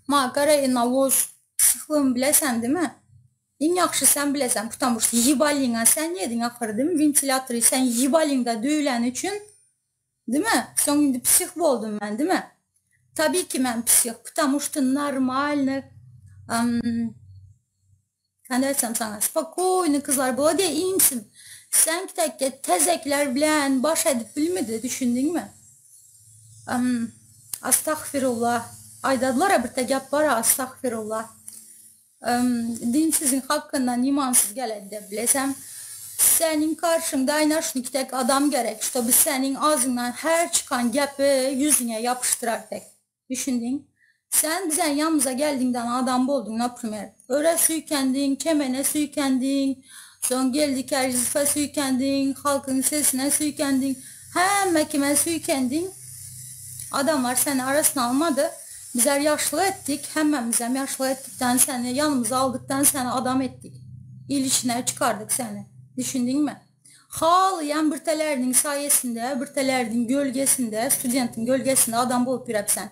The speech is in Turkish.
Maqara navoz psixlığını biləsən, değil mi? En yaxşı sən biləsən, потому что yibalina sən yedin axır, değil mi? Ventilatoru sən yibalində döyülən üçün, değil mi? Son indi psix oldum mən, değil mi? Tabii ki mən psix, потому что нормально, kandersem sana, spokojno kızlar, bu diye iyi misin? Sen ki təzəklər bilən, baş edip bilmedi, düşündün mü? Astagfirullah. Aydadılar bir təgəb var, astagfirullah. Dinsizin hakkından imansız gələk də bilesem, senin karşında aynaşın ki tek adam gerek, чтобы senin ağzından her çıkan gəpi yüzüne yapıştırar tek. Düşündün? Sen bizden yanımıza geldiğinden adam oldun, например. Öyle söykendin, kemene söykendin, son geldik Erzif'e söykendin, halkın sesine söykendin, hem kime söykendin. Adamlar seni arasına almadı. Bizler yaşlı ettik, hemen bizler yaşlı ettikten seni yanımıza aldıktan seni adam ettik. İlişine çıkardık seni. Düşündün mü? Ağlayan bürtelerinin sayesinde, bürtelerinin gölgesinde, studentin gölgesinde adam bulup bir sen.